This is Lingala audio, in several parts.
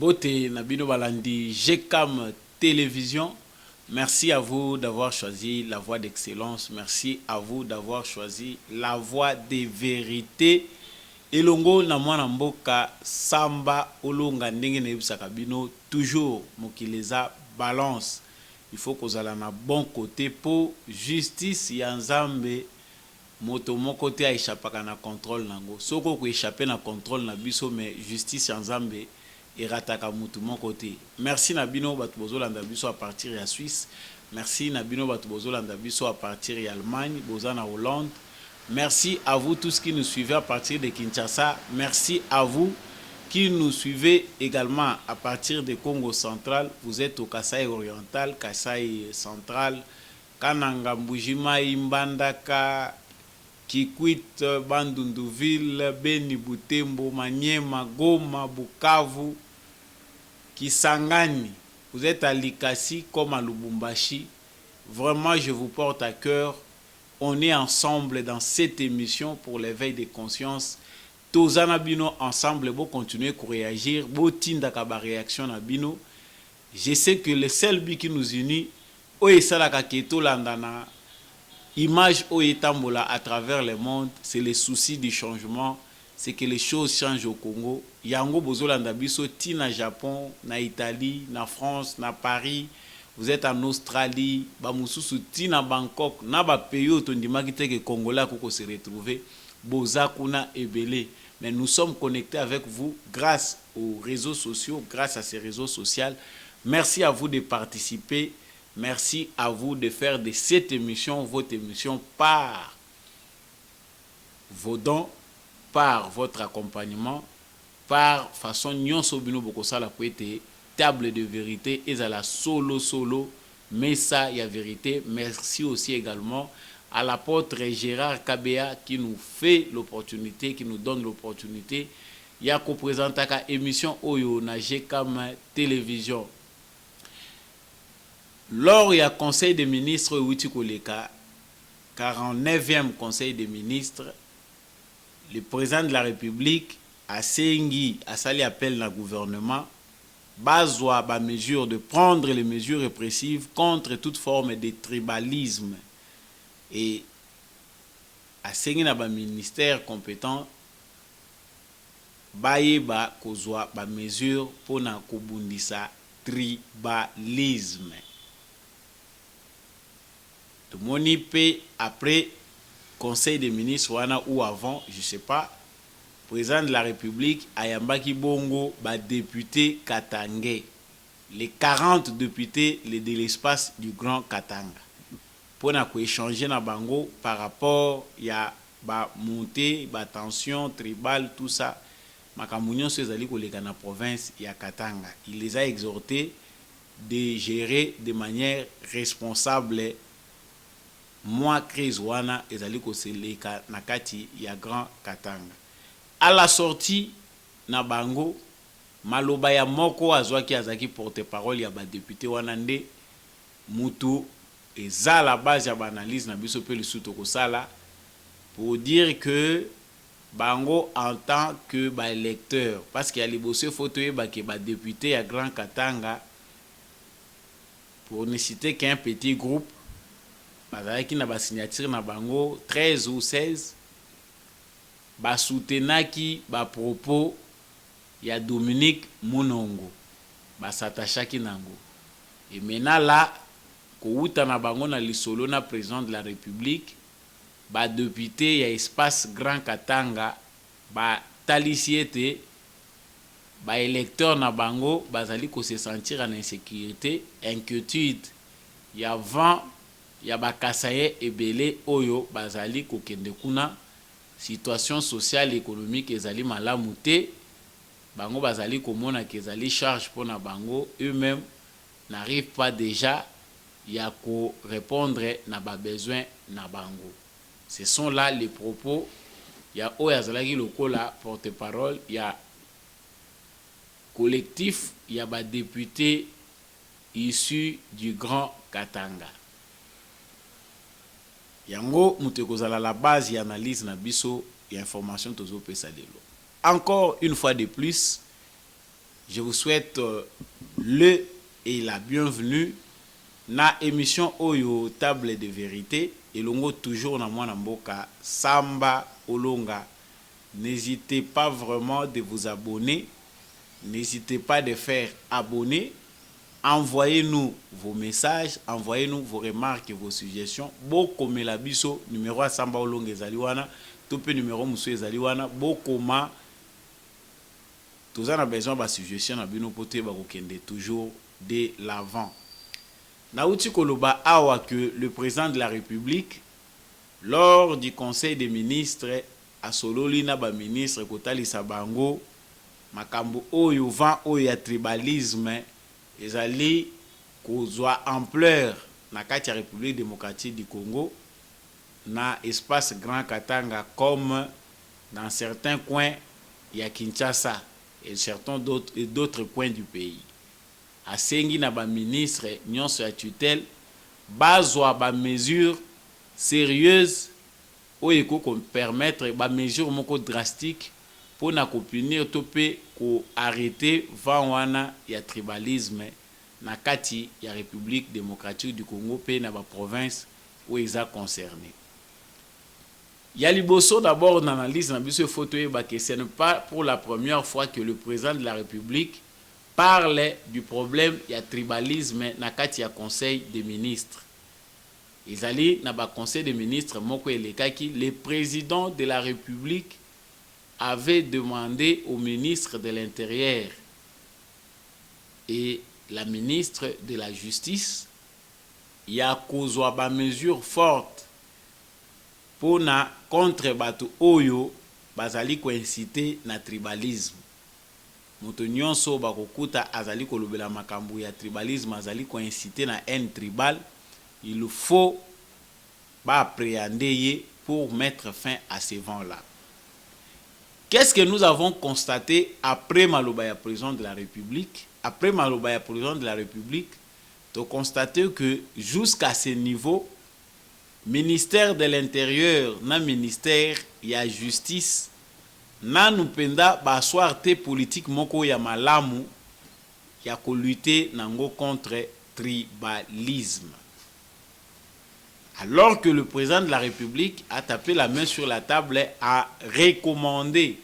Bote Nabino Balandi, GCAM Télévision. Merci à vous d'avoir choisi la voie d'excellence. Merci à vous d'avoir choisi la voie des vérités. Elongo na mwana mboka samba olonga ndenge na yebisaka bino toujours mokileza balance. Il faut qu'on ait un bon côté pour justice ya nzambe moto moko te aéchappaka na contrôle nango. Soko ko échapper na contrôle na biso mais justice ya nzambe erataka mutu moko te. Merci na bino batu bozolanda biso à partir ya Suisse. Merci na bino batu bozolanda biso à partir ya Allemagne, bozana Hollande. Merci à vous tous qui nous suivez à partir de Kinshasa. Merci à vous qui nous suivez également à partir de Congo central. Vous êtes au Kasaï oriental, Kasaï central, Kananga, Mbujimai, Mbandaka, Kikwit, Bandunduville, Beni, Butembo, Maniema, Goma, Bukavu, Kisangani. Vous êtes à Likasi comme à Lubumbashi. Vraiment, je vous porte à cœur. On est ensemble dans cette émission pour l'éveil des consciences. Tozana bino ensemble, bon continuer à réagir, bon tinda kaba réaction na bino. Je sais que le seul but qui nous unit, oye salaka keto landana, image oye tambola à travers le monde, c'est le souci du changement, c'est que les choses changent au Congo. Yango bozolanda biso ti na Japon, na Italie, na France, na Paris. Vous êtes en Australie, bamususu ti na Bangkok, na ba pays otondimaki te que Congolais koko se retrouver, bozakuna ebele. Mais nous sommes connectés avec vous grâce aux réseaux sociaux, grâce à ces réseaux sociaux. Merci à vous de participer. Merci à vous de faire de cette émission, votre émission, par vos dons, par votre accompagnement, par façon nyonso bino bokosala kwete table de vérité et à la solo, mais ça y a vérité. Merci aussi également à l'apôtre Gérard Kabea qui nous fait l'opportunité, qui nous donne l'opportunité. Il y a co-présenté émission Oyo na GCAM Télévision. Lors il y a Conseil des ministres Witikoleka, 49e Conseil des ministres, le président de la République a sengi a sali appel na gouvernement bazwa ba mesure de prendre les mesures répressives contre toute forme de tribalisme et a sengi na ba ministère compétent baye ba kozwa ba mesure pour na kobundisa tribalisme. Tout moni pe après Conseil des ministres wana ou avant, je sais pas, président de la République ayambaki bongo ba député Katangé, les 40 députés de l'espace du Grand Katanga, pour na ko échanger na bango par rapport ya ba montée, ba tension tribale, tout ça. Makamunyon sezali ko leka na province ya Katanga. Il les a exhortés de gérer de manière responsable. Moi crise wana ezali ko seleka na kati ya Grand Katanga. À la sortie na bango maloba ya moko azwaki azaki porte-parole ya ba député wana nde mutu eza la base ya ba analyse na biso pe lisuto ko sala pour dire que bango en tant que ba électeur parce qu'il y a les bossé photo et ba ke ba député ya Grand Katanga pour ne citer qu'un petit groupe bazalaki na ba signature na bango 13 ou 16 ba soutenaki ba propos ya Dominique Monongo ba s'attachaki nango et maintenant là ko uta na bango na lisolo na président de la République ba député ya espace Grand Katanga ba talisiete ba électeur na bango bazali ko se sentir en insécurité, inquiétude ya vent ya ba kasaye ebele oyo bazali ko kende kuna situation sociale et économique ezali malamu te bango bazali komona ke ezali charge pour na bango eux-mêmes n'arrivent pas déjà ya ko répondre na ba besoin na bango. Ce sont là les propos ya oyo azalaki lokola porte-parole ya collectif ya ba député issus du Grand Katanga. Yango mutekozala la base et analyse na biso et information tozo pesa lelo. Encore une fois de plus, Je vous souhaite le et la bienvenue na émission Oyo Table de Vérité. Et l'ongo toujours na mwana mboka Samba Olonga. N'hésitez pas vraiment de vous abonner. N'hésitez pas de faire abonner. Envoyez-nous vos messages, envoyez-nous vos remarques et vos suggestions. Bokome la biso numéro à Samba Olonga ezaliwana, tope numéro musu ezaliwana, bokoma. Tous en a besoin de suggestions na bino pote ba kokende toujours de l'avant. Nauti koloba awa que le président de la République lors du Conseil des ministres a sololi na ba ministre kotalisa bango makambo oyo vent oyo ya tribalisme ezali kozwa ampleur na kati ya République démocratique du Congo na espace Grand Katanga comme dans certains coins ya Kinshasa et certains d'autres coins du pays. Asengi na ba ministre nyonso ya tutelle bazwa ba mesures sérieuses oyo ko permettre ba mesures moko drastique pour na ko punir topé ko arrêter vent wana ya tribalisme na kati ya République démocratique du Congo pe na ba province où ils sont concernés. Yaliboso d'abord dans l'analyse na biso photo e ba que ce n'est pas pour la première fois que le président de la République parle du problème ya tribalisme na kati ya Conseil des ministres. Ils allaient na ba Conseil des ministres moko elekaki, le président de la République avait demandé au ministre de l'Intérieur et la ministre de la Justice ya kozwa ba mesure forte pour na contre bato oyo bazali ko inciter na tribalisme. Moto nyonso bakokuta azali kolobela makambo ya tribalisme azali ko inciter na haine tribale, il faut ba appréhender pour mettre fin à ces vents-là. Qu'est-ce que nous avons constaté après Maloba ya président de la République? Après Maloba ya président de la République, tu as constaté que jusqu'à ce niveau, ministère de l'Intérieur, na ministère ya justice, na nupenda baswarte politique moko ya malamu ya ko lutter nango contre tribalisme. Alors que le président de la République a tapé la main sur la table et a recommandé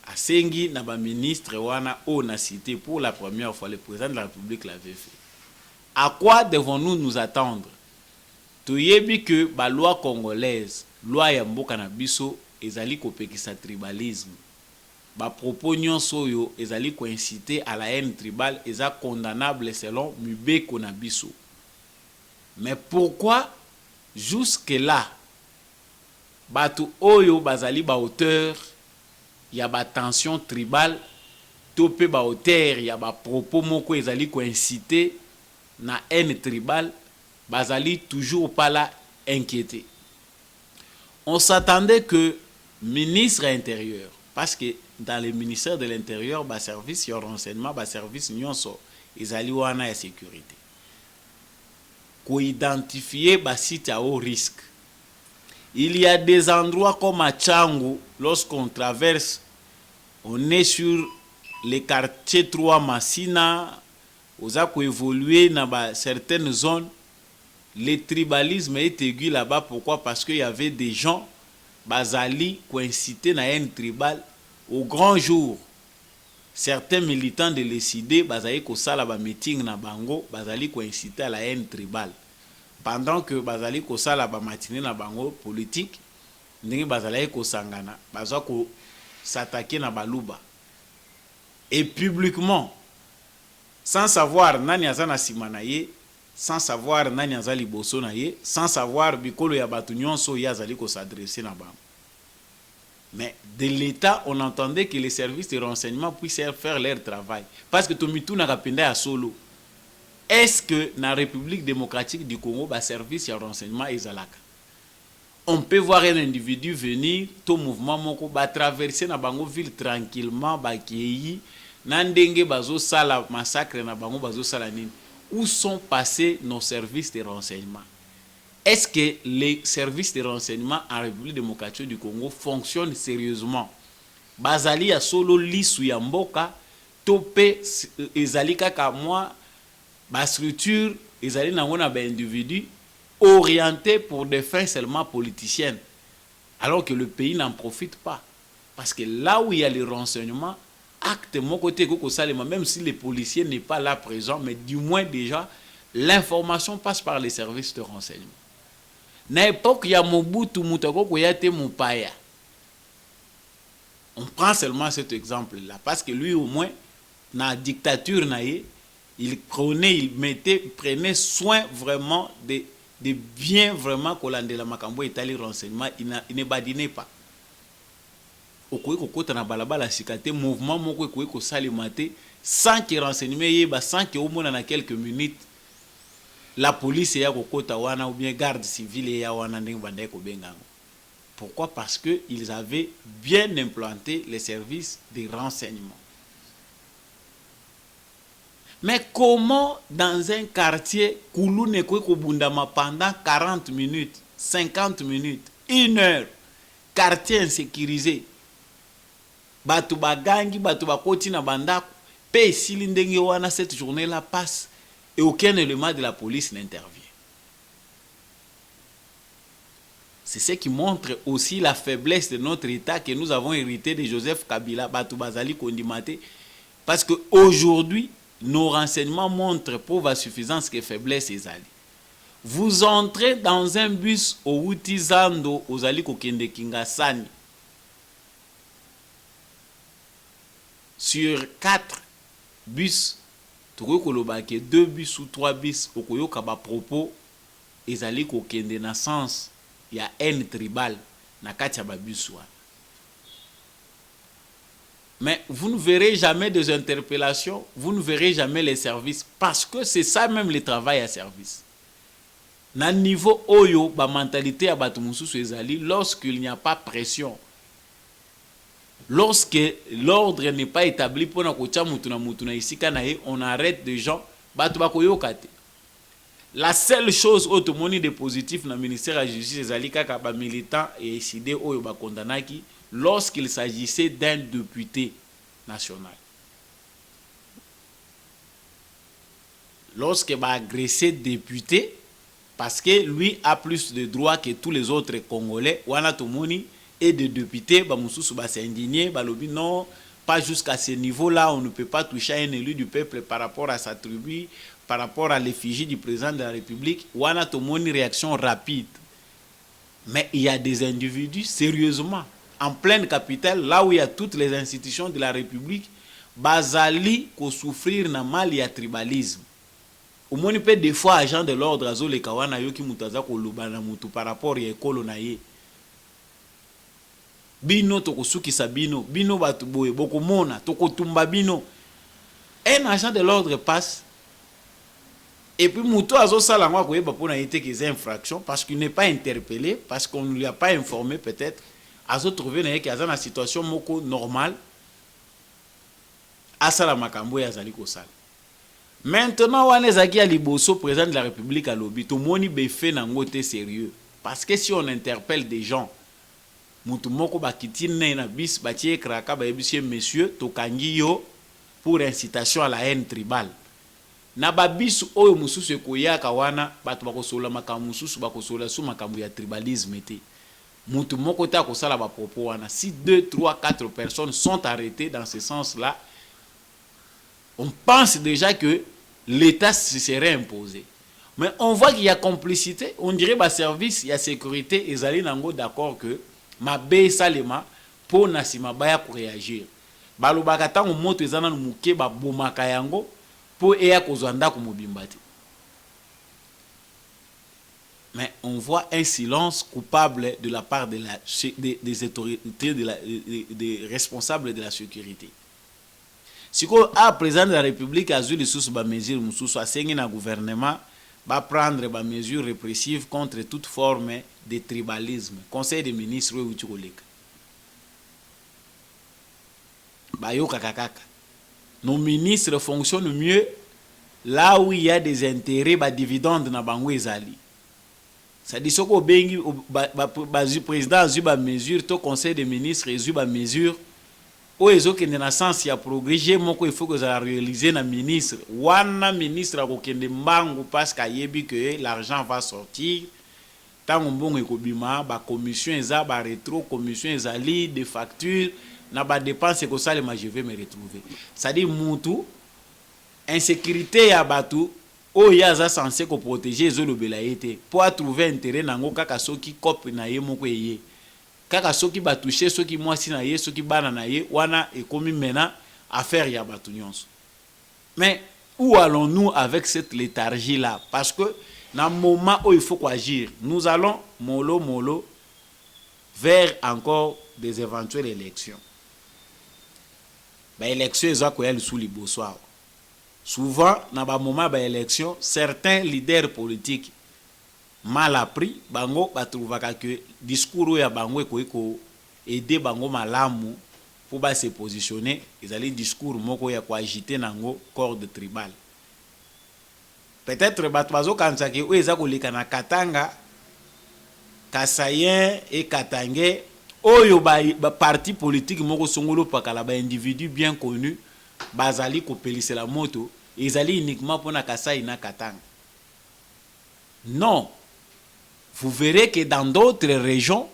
à Sengi na ba ministre wana o na cité pour la première fois, le président de la République l'avait fait. À quoi devons-nous nous attendre? Toyebi que ba loi congolaise, loi ya mboka na biso ezali kopekisa tribalisme. Ba propos nyonso yo ezali ko inciter à la haine tribale, eza condamnable selon Mubeko na biso. Mais pourquoi jusque-là bato oyo bazali ba auteur ya ba tension tribale topé ba auteur ya ba propos moko ezali ko inciter na haine tribale bazali toujours pas là inquiété. On s'attendait que ministre intérieur, parce que dans le ministère de l'Intérieur ba service ya renseignement ba service nyonso ezali wana ya sécurité ko identifier ba site à haut risque. Il y a des endroits comme à Tchangu, lorsqu'on traverse, on est sur les quartiers 3 Massina, on a évolué dans certaines zones. Le tribalisme est aigu là-bas. Pourquoi? Parce qu'il y avait des gens, bazali, qui incitaient à une tribal au grand jour. Certains militants de l'ECD, bazali, qui ont un meeting na bango, bazali, qui incitaient à la haine tribale. Pendant que bazali ko sala ba matinée na bango politique, ndenge bazali ko sangana, bazwa ko s'attaquer na baluba. Et publiquement, sans savoir nani azana simanaye, sans savoir nani azali boso na ye, sans savoir bikolo ya batu nyonso ya azali ko s'adresser na bango. Mais de l'État, on entendait que les services de renseignement puissent faire leur travail. Parce que Tomitou n'a rapenda à solo. Est-ce que dans la République démocratique du Congo, le service de renseignement est zalaka? On peut voir un individu venir, tout mouvement moko ba traverser na bango ville tranquillement, ba kieyi, nandenge bazo sala massacre na bango bazo sala nini. Où sont passés nos services de renseignement? Est-ce que les services de renseignement en République démocratique du Congo fonctionnent sérieusement? Bazali ya solo lisu ya mboka topé ezali kaka moi ba structure ezali nango na ba individu orienté pour des fins seulement politiciennes, alors que le pays n'en profite pas. Parce que là où il y a les renseignements, acte mon côté même si les policiers n'est pas là présent, mais du moins déjà l'information passe par les services de renseignement. Na époque il y a Mobutu Mutako Koyate Mupaya. On prend seulement cet exemple là parce que lui au moins dans la dictature il prenait soin vraiment de bien vraiment kolande la makambo etali renseignement, il ne badinait pas. Okoye kokota na balabala sikate mouvement moko ekoye ko salimate sans que renseignement yeba, sans que au moins dans quelques minutes la police ya kokota wana ou bien garde civile ya wana ndenge bandai ko bengango. Pourquoi? Parce que ils avaient bien implanté les services de renseignement. Mais comment dans un quartier Koulou ne ko bundama pendant 40 minutes, 50 minutes, 1 heure, quartier insécurisé, batu bagangi, batu bakoti na bandako, pe sili ndenge wana cette journée là passe et aucun élément de la police n'intervient. C'est ce qui montre aussi la faiblesse de notre État que nous avons hérité de Joseph Kabila, batu bazali kondimate, parce que aujourd'hui nos renseignements montrent pour la suffisance que faiblesse ezali. Vous entrez dans un bus au Outizando, ozali kokende Kingasani. Sur 4 bus, que 2 bus ou 3 bus, okoyoka ba propos, ezali kokende na sens, il y a haine tribale na kati ya ba bus wana. Mais vous ne verrez jamais des interpellations, vous ne verrez jamais les services, parce que c'est ça même le travail à service. Na niveau oyo, ba mentalité ya batu mususu ezali, lorsqu'il n'y a pas pression, lorsque l'ordre n'est pas établi pour na kocha mutu na isika na ye, on arrête des gens, batu bakoyoka te. La seule chose automoni de positif na ministère de la justice ezali kaka ba militant et décidé oyo ba kondanaki lorsqu'il s'agissait d'un député national. Lorsqu'il va agresser député, parce que lui a plus de droits que tous les autres Congolais, wana tomoni et de députés, ba mususu ba s'indigner, ba lobi non, pas jusqu'à ce niveau-là, on ne peut pas toucher un élu du peuple par rapport à sa tribu, par rapport à l'effigie du président de la République. Wana tomoni réaction rapide. Mais il y a des individus, sérieusement, en pleine capitale, là où il y a toutes les institutions de la République, bazali ko souffrir na mal ya tribalisme. Au moins peut des fois agent de l'ordre azo le kawana yo ki mutaza ko lubana mutu par rapport ya ekolo na ye. Bino toko sukisa bino, bino batu boye boko mona toko tumba bino. Un agent de l'ordre passe et puis mutu azo sala ngwa ko yeba pona yete que c'est infraction parce qu'il n'est pas interpellé, parce qu'on ne lui a pas informé peut-être. Azo trouvé na yeke azana situation moko normale asala makambo ya zali ko sala. Maintenant wana ezaki ya liboso président de la République à lobi to moni befe nango te sérieux parce que si on interpelle des gens mutu moko bakitine na bis batie kraka ba yebisie monsieur tokangi yo pour incitation à la haine tribale na babisu oyo mususu ekoyaka wana bato bakosola makambo mususu bakosola su makambo ya tribalisme te. Mutu moko ta kosala ba propos wana si 2, 3, 4 personnes sont arrêtées dans ce sens-là, on pense déjà que l'État se serait imposé. Mais on voit qu'il y a complicité, on dirait ba service, il y a sécurité et zali nango d'accord que ma be salema pour nasima baya ko réagir. Balobaka tango moto ezana muke ba bomaka yango pour eya kozanda ko mobimbati. Mais on voit un silence coupable de la part des autorités, des responsables de la sécurité. Si le président de la République a eu des mesures, le gouvernement va prendre des mesures répressives contre toute forme de tribalisme. Conseil des ministres, nos ministres fonctionnent mieux là où il y a des intérêts, des dividendes dans Bangou Zali. Ça dit que le président a eu des mesures, le conseil des ministres a eu des mesures oyo ezokende na sens ya progrès moko il faut que ça réaliser na ministre wana ministre akokende mbangu parce qu'ayebi que l'argent va sortir tango mbongo ekobima ba commission eza ba rétro commission ezali des factures na ba dépenses ekosalema je vais me retrouver c'est-à-dire mutu insécurité ya batu oyo aza censé ko protéger ezolobela ye te po trouver intérêt nango kaka soki cop na ye moko eye kaka soki batouché soki mwasi na ye soki bana na ye wana ekomi mena affaire ya batu nyonso. Mais où allons-nous avec cette léthargie là? Parce que dans le moment où il faut agir, nous allons mollo vers encore des éventuelles élections. Les élections sont sous les bossoirs. Souvent, dans le moment de l'élection, certains leaders politiques mal appris, bango batrouvaka que discours ya bango eko aider bango malamu pour ba se positionner, ils allaient discours moko ya ko agiter nango corde tribal. Peut-être bato bazo kansaki o eza koleka na Katanga, Kasayen et Katangé oyo ba parti politique moko songolo pakala ba individu bien connu bazali ko pelise la moto, ils allaient uniquement pour na Kasai na Katanga. Non. Vous verrez que dans d'autres régions,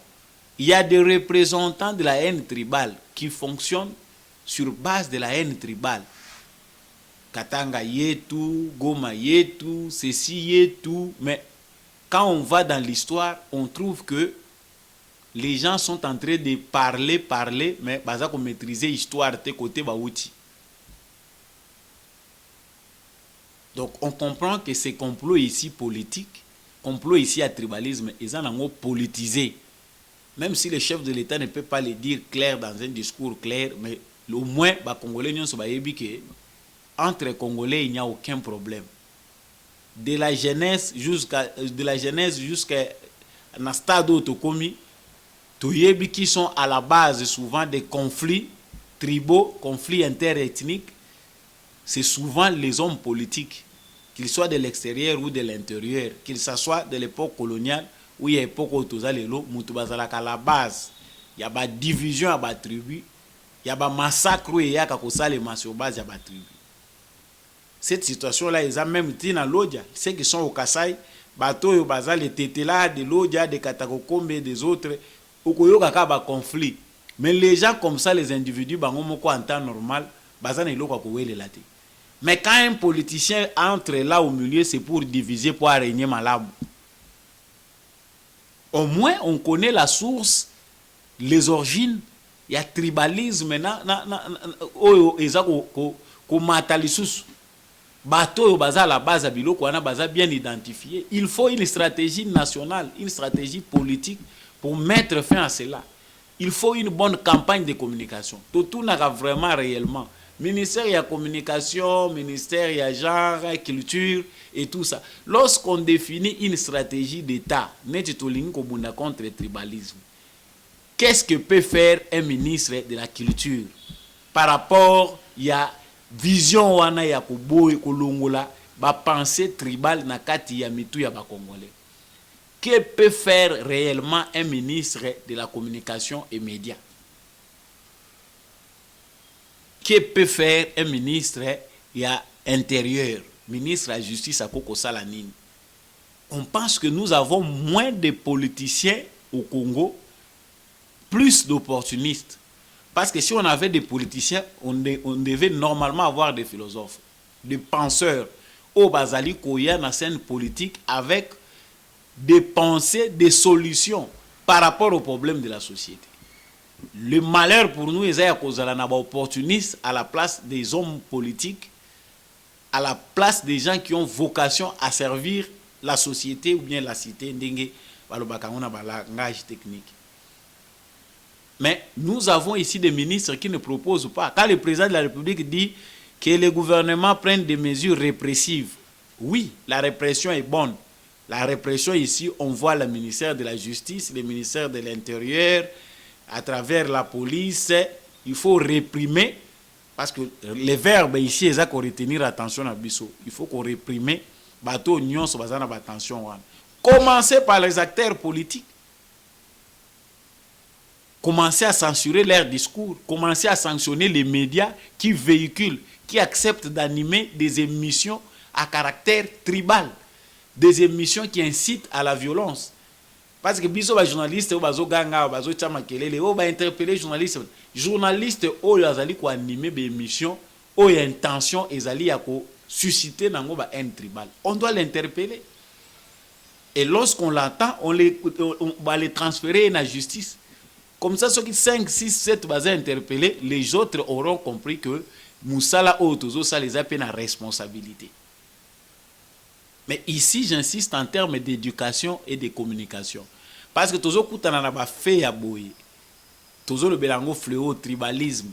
il y a des représentants de la haine tribale qui fonctionnent sur base de la haine tribale. Katanga yetu, Goma yetu, ceci yetu. Mais quand on va dans l'histoire, on trouve que les gens sont en train de parler, mais baza ko maîtriser l'histoire de côté baouti. Donc on comprend que ces complots ici politiques, complot ici à tribalisme, ils ont politisé. Même si le chef de l'État ne peut pas le dire clair dans un discours clair, mais au moins, les Congolais n'ont pas dit que entre Congolais, il n'y a aucun problème. De la jeunesse jusqu'à un stade où Tokomi, qui sont à la base souvent des conflits tribaux, conflits interethniques, c'est souvent les hommes politiques, qu'ils soient de l'extérieur ou de l'intérieur, qu'ils soient de l'époque coloniale ou il y a l'époque où à la base, il y a des divisions à la tribu, il y a des massacres où il y a des sur base de la tribu. Cette situation-là, ils ont même dit dans l'Odia, ceux qui sont au Kassai, bateau baza les tétéla de l'Odia, des Katakokombe et des autres, au Koyoka conflit. Mais les gens comme ça, les individus, en temps normal, baza ne l'oka koué la té. Mais quand un politicien entre là au milieu, c'est pour diviser, pour régner malade. Au moins, on connaît la source, les origines. Il y a tribalisme. Bateau à la base à Biloko, on a bien identifié. Il faut une stratégie nationale, une stratégie politique pour mettre fin à cela. Il faut une bonne campagne de communication. Tout n'a vraiment réellement. Ministère de la communication, ministère de la genre, culture et tout ça. Lorsqu'on définit une stratégie d'État, contre le tribalisme, qu'est-ce que peut faire un ministre de la culture par rapport à vision wana ya koboy kolongola ba pensée tribale na kati ya mitu ya ba Congolais? Que peut faire réellement un ministre de la communication et médias? Que peut faire un ministre intérieur, ministre de la justice à Koko Salanine? On pense que nous avons moins de politiciens au Congo, plus d'opportunistes. Parce que si on avait des politiciens, on devait normalement avoir des philosophes, des penseurs, au Bazali Koya dans la scène politique avec des pensées, des solutions par rapport aux problèmes de la société. Le malheur pour nous est qu'on a opportunistes à la place des hommes politiques, à la place des gens qui ont vocation à servir la société ou bien la cité, langage technique. Mais nous avons ici des ministres qui ne proposent pas. Quand le président de la République dit que le gouvernement prenne des mesures répressives, oui, la répression est bonne. La répression ici, on voit le ministère de la Justice, le ministère de l'Intérieur, à travers la police, il faut réprimer, parce que les verbes ici, il faut retenir attention à Bissot. Il faut qu'on réprime, bateau, union, attention. Commencez par les acteurs politiques. commencer à censurer leurs discours, commencer à sanctionner les médias qui véhiculent, qui acceptent d'animer des émissions à caractère tribal, des émissions qui incitent à la violence. Parce que biso ba journaliste o bazo ganga o bazo chama kelele o ba interpeller journaliste o yazali ko animer be émission o ya intention ezali ya ko susciter nango ba haine tribal. On doit l'interpeller. Et lorsqu'on l'entend, on va les transférer à la justice. Comme ça, ceux qui 5, 6, 7 vont interpeller, les autres auront compris que Moussala Otozo, ça les a peine à responsabilité. Mais ici, j'insiste en termes d'éducation et de communication. Parce que Tozo Koutana n'a pas fait à Boye. Tozo le Belango fléau, tribalisme.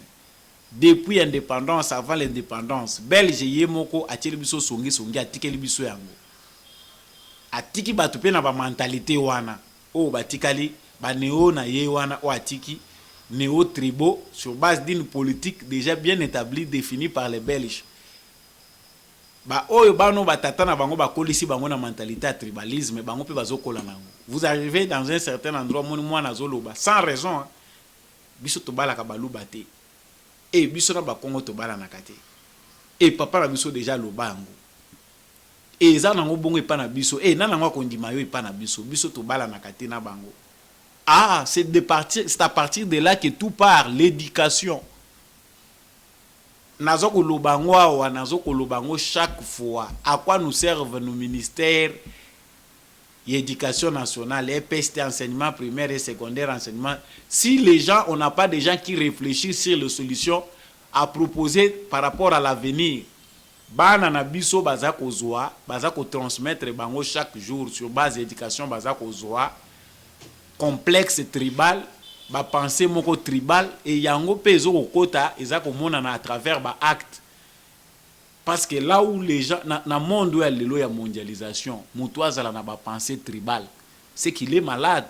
Depuis l'indépendance, avant l'indépendance, Belge Yemoko a tiré biso songi songi a tiké biso yango. A tiki batupe na ba mentalité wana. O batikali ba néo na ye wana o atiki néo tribaux sur base d'une politique déjà bien établie définie par les Belges. Ba oyo bano batata na bango ba kolisi bango na mentalité à tribalisme bango pe bazokola nango. Vous arrivez dans un certain endroit moi na zoloba sans raison hein. Biso to bala ka baluba te. Et biso na ba Kongo to bala na kate. Et papa na biso déjà lobango. Et ça nango bongo epa na biso. Et na nango kondima yo epa na biso. Biso to bala na kate na bango. Ah, c'est à partir de là que tout part, l'éducation. Nazoko lobango wa nazoko lobango chaque fois. À quoi nous servent nos ministères éducation nationale, EPST, enseignement primaire et secondaire, enseignement. Si les gens, on n'a pas des gens qui réfléchissent sur les solutions à proposer par rapport à l'avenir, bana na biso bazako zoa, bazako transmettre bango chaque jour sur base d'éducation bazako zoa, complexe tribal, ba pensée moko tribal et yango pezo kokota ezako monana à travers ba acte. Parce que là où les gens, dans le monde où il y a la mondialisation, Moutouaz a ba pensée tribale, c'est qu'il est malade.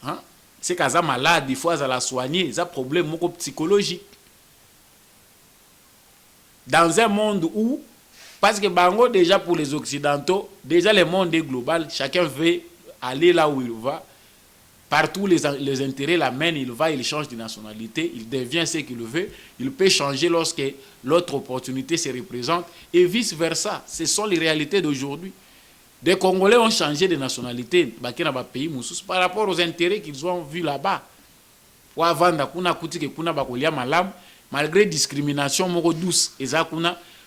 Hein? C'est qu'il est malade, il faut la soigner, c'est un problème psychologique. Dans un monde où, parce que Bango, déjà pour les Occidentaux, déjà le monde est global, chacun veut aller là où il va. Partout les intérêts l'amènent, il va, il change de nationalité, il devient ce qu'il veut, il peut changer lorsque l'autre opportunité se représente et vice-versa. Ce sont les réalités d'aujourd'hui. Des Congolais ont changé de nationalité par rapport aux intérêts qu'ils ont vus là-bas. Malgré discrimination douce,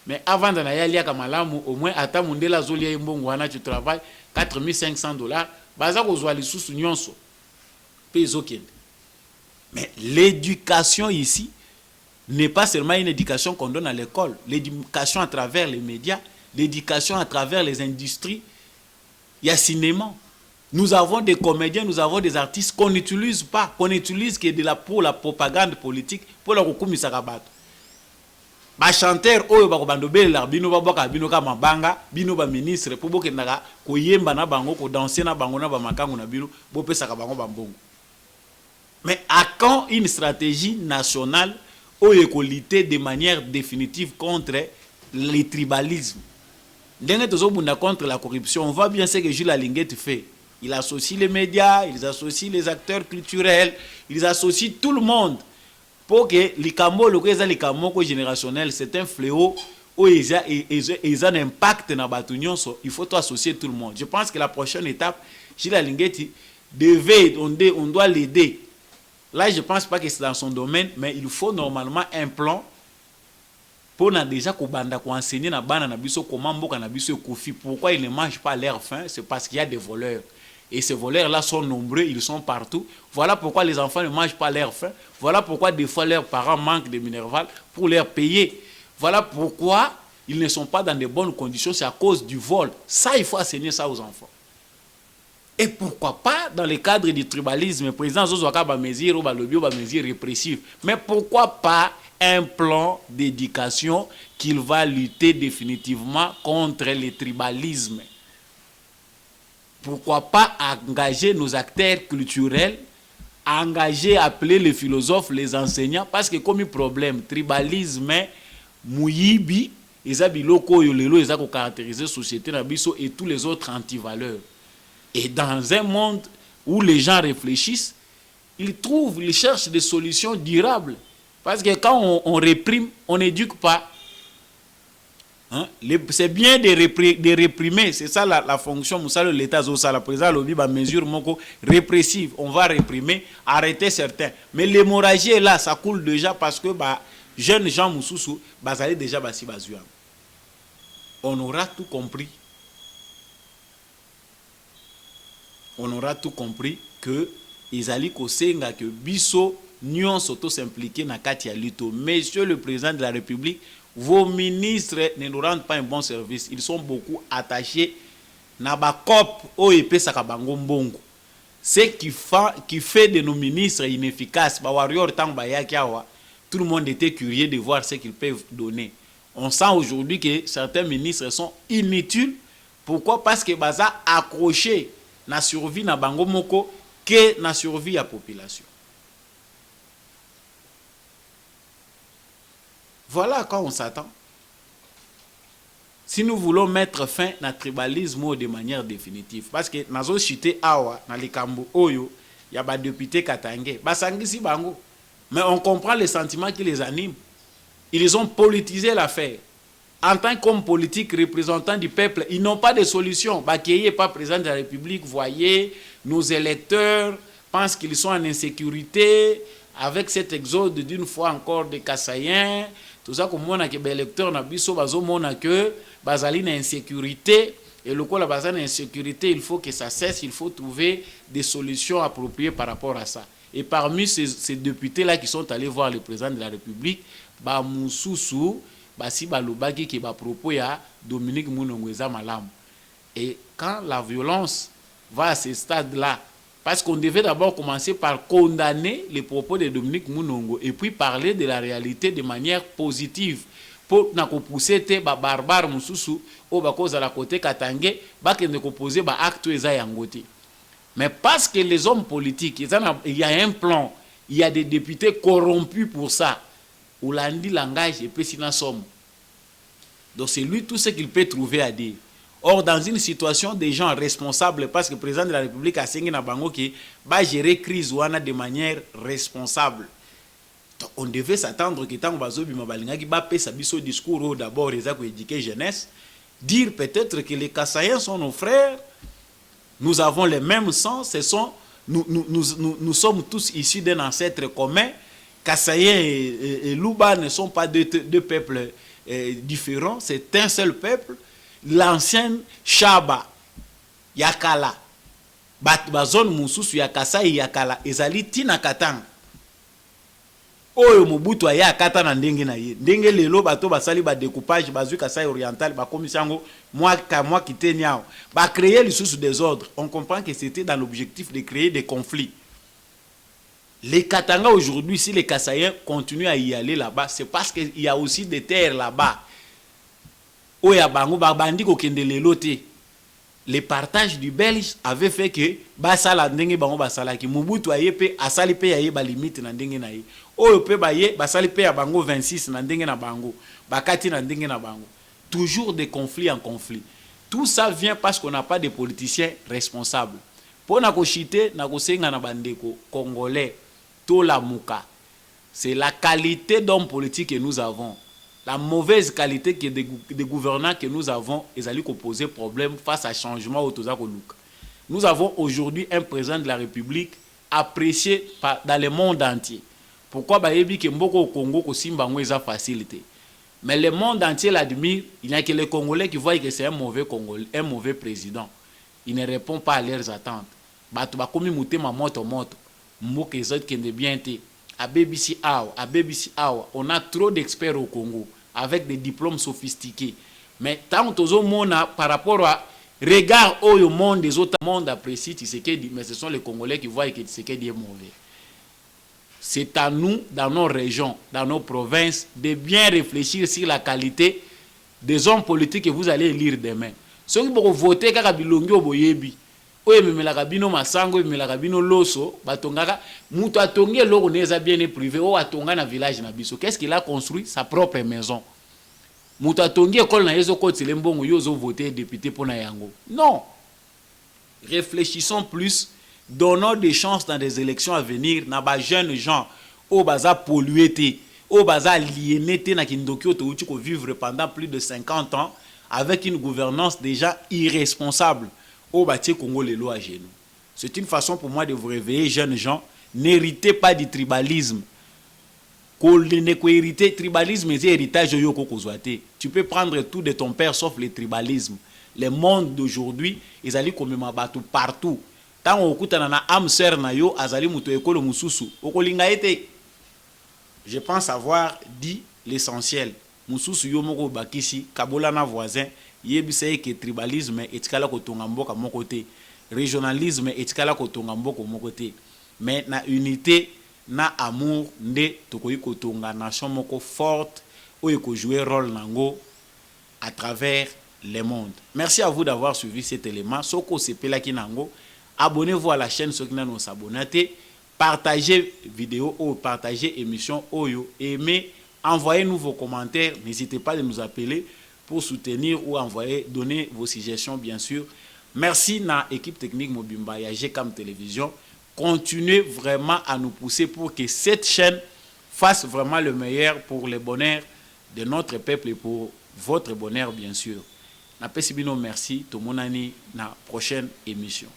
mais avant d'en aller à Malamu, au moins, à Tamundela Zolia Mbongwana, tu travailles $4,500, mais l'éducation ici n'est pas seulement une éducation qu'on donne à l'école, l'éducation à travers les médias, l'éducation à travers les industries. Il y a cinéma. Nous avons des comédiens, nous avons des artistes qu'on n'utilise pas, qu'on utilise pour la propagande politique, pour la recoumissarabat. Ba chanteur oyo ba kobandobela bino ba boka bino ka mabanga bino ba ministre pour boke ndaka ko yemba na bango ko danser na bango na ba makango na bino bo pesa ka bango bambongo. Mais à quand une stratégie nationale oyo écolité de manière définitive contre le tribalisme? Ndenge tozo bunda contre la corruption, on voit bien ce que Jules Alinguet fait. Il associe les médias, il associe les acteurs culturels, il associe tout le monde. Pour que les Kamoko générationnel, c'est un fléau où ils ont un impact dans la bataille. Il faut associer tout le monde. Je pense que la prochaine étape, Gilles Alinguet on doit l'aider. Là, je ne pense pas que c'est dans son domaine, mais il faut normalement un plan pour déjà enseigner comment pourquoi ils ne mangent pas leur faim. C'est parce qu'il y a des voleurs. Et ces voleurs-là sont nombreux, ils sont partout. Voilà pourquoi les enfants ne mangent pas leur faim. Voilà pourquoi des fois leurs parents manquent de minerval pour leur payer. Voilà pourquoi ils ne sont pas dans de bonnes conditions, c'est à cause du vol. Ça, il faut enseigner ça aux enfants. Et pourquoi pas dans le cadre du tribalisme, président Zozouaka va mesure ou va mesure répressive. Mais pourquoi pas un plan d'éducation qui va lutter définitivement contre le tribalisme? Pourquoi pas engager nos acteurs culturels, engager, appeler les philosophes, les enseignants, parce que comme un problème, tribalisme, mouyibi, ils ont caractérisé la société et tous les autres antivaleurs. Et dans un monde où les gens réfléchissent, ils cherchent des solutions durables. Parce que quand on réprime, on n'éduque pas. Hein? C'est bien de réprimer, c'est ça la fonction de l'État. La présidente lobby ba mesure répressive, on va réprimer, arrêter certains. Mais l'hémorragie est là, ça coule déjà parce que jeunes gens moussoussou, allez déjà basi bazuam. On aura tout compris. On aura tout compris que Izali Kosenga que biso nyon s'auto s'impliquer na kati ya luto. Monsieur le président de la République, vos ministres ne nous rendent pas un bon service. Ils sont beaucoup attachés na ba cop o epesa ka bango mbongo. Ce qui fait de nos ministres inefficaces, ba warrior tang ba yaki awa, tout le monde était curieux de voir ce qu'ils peuvent donner. On sent aujourd'hui que certains ministres sont inutiles. Pourquoi? Parce que baza accroché na survie na bango moko que na survie à population. Voilà à quoi on s'attend. Si nous voulons mettre fin à tribalisme de manière définitive, parce que nazo chité awa na likambo oyo ya ba député Katangé, basangisi bango, mais on comprend les sentiments qui les animent. Ils ont politisé l'affaire. En tant qu'homme politique représentant du peuple, ils n'ont pas de solution. Bakeye pas président de la République, voyez, nos électeurs pensent qu'ils sont en insécurité avec cet exode d'une fois encore des Kassaïens. Tout ça comme on a que les électeurs na biso bazo mona que bazali na insécurité et le quoi la bazali na insécurité, il faut que ça cesse, il faut trouver des solutions appropriées par rapport à ça. Et parmi ces députés là qui sont allés voir le président de la République, ba Moussoussou basi balobaki ki ba propos ya Dominique Mounongo eza malam. Et quand la violence va à ce stade là, parce qu'on devait d'abord commencer par condamner les propos de Dominique Mounongo et puis parler de la réalité de manière positive pour na ko pousser te ba barbare mususu o ba koza la côté Katangé ba kende ko poser ba acte eza yangote. Mais parce que les hommes politiques, il y a un plan, il y a des députés corrompus pour ça. Oulandi langage et pesina somme. Donc c'est lui tout ce qu'il peut trouver à dire. Or dans une situation des gens responsables, parce que le président de la République a signé na bango qui va gérer crise ouana de manière responsable. Donc on devait s'attendre que tant bazo bima balinga ki ba pesa biso discours d'abord les ko éduquer jeunesse, dire peut-être que les Kassaïens sont nos frères, nous avons les mêmes sens, nous sommes tous issus d'un ancêtre commun. Kassaïens et Louba ne sont pas deux peuples différents, c'est un seul peuple. L'ancien Chaba, Yakala, Bazon Moussous, Yakasa et Yakala, Ezali Tina Katang. Oyo Mobutu aya Katana ndenge na ye. Ndenge lelo bato basali ba découpage bazu Kasai oriental ba komisango moi qui teniao. Ba créer le sous désordre. On comprend que c'était dans l'objectif de créer des conflits. Les Katanga aujourd'hui, si les Kassaïens continuent à y aller là-bas, c'est parce qu'il y a aussi des terres là-bas. Oya bango babandi ko kende lelote. Le partage du Belge avait fait que basala ndenge bango basala ki Mobutu ayepe asali pe yaye ba limite na ndenge na ye. Oyo pe baye basali pe ya bango 26 na ndenge na bango. Bakati na ndenge na bango. Toujours des conflits en conflit. Tout ça vient parce qu'on n'a pas de politiciens responsables. Pour na ko chité na ko senga na bandeko congolais to la muka. C'est la qualité d'homme politique que nous avons. La mauvaise qualité de gouvernants que nous avons, ils allaient poser problème face à changement au Tozakolouk. Nous avons aujourd'hui un président de la République apprécié dans le monde entier. Pourquoi Bayebi Kemboko au Congo ko Simbango eza facilité. Mais le monde entier l'admire, il n'y a que les Congolais qui voient que c'est un mauvais Congolais, un mauvais président. Il ne répond pas à leurs attentes. Bato bakomi mutema moto moto. Mboke ezot kende bien te. À BBC Awa, on a trop d'experts au Congo avec des diplômes sophistiqués. Mais tant que par rapport à regard au monde des autres mondes apprécient Tshisekedi, mais ce sont les Congolais qui voient que Tshisekedi est mauvais. C'est à nous, dans nos régions, dans nos provinces, de bien réfléchir sur la qualité des hommes politiques que vous allez élire demain. Ceux qui vont voter Kakabilongi au Boyebi, oye memelaka bino masango memelaka bino loso batongaka muto atongi loko neza bien privé o atonga na village na biso. Qu'est-ce qu'il a construit? Sa propre maison. Muto atongi école na yezo kotile mbongo yozo voter député pona yango. Non. Réfléchissons plus Donnons des chances dans des élections à venir na ba jeunes gens au baza pollué au baza aliéné na kindoki to ko vivre pendant plus de 50 ans avec une gouvernance déjà irresponsable au bâti Congo les lois à genoux. C'est une façon pour moi de vous réveiller, jeunes gens. N'héritez pas du tribalisme. Le tribalisme, c'est héritage de tu peux prendre tout de ton père sauf le tribalisme. Le monde d'aujourd'hui, ils allaient comme mabatu partout. Tant on écoute na âme sœur na yo, azali muto ekolo mususu. Okolinga ete. Je pense avoir dit l'essentiel. Mususu yo moko bakisi kabola na voisin, yebisa que tribalisme etikala kotonga mboka moko te. Régionalisme etikala kotonga mboka moko te. Mais na unité na amour nde tokoyi kotonga nation moko forte oyo ko jouer rôle nango à travers le monde. Merci à vous d'avoir suivi cet élément. Soko sepelaki nango, abonnez-vous à la chaîne ceux qui n'ont pas s'abonner, partagez vidéo ou partagez émission oyo, aimez, envoyez-nous vos commentaires, n'hésitez pas de nous appeler pour soutenir ou envoyer, donner vos suggestions bien sûr. Merci na équipe technique Mobimba ya GCAM Télévision. Continuez vraiment à nous pousser pour que cette chaîne fasse vraiment le meilleur pour le bonheur de notre peuple et pour votre bonheur bien sûr. Na pesibino merci, tout mon ani na prochaine émission.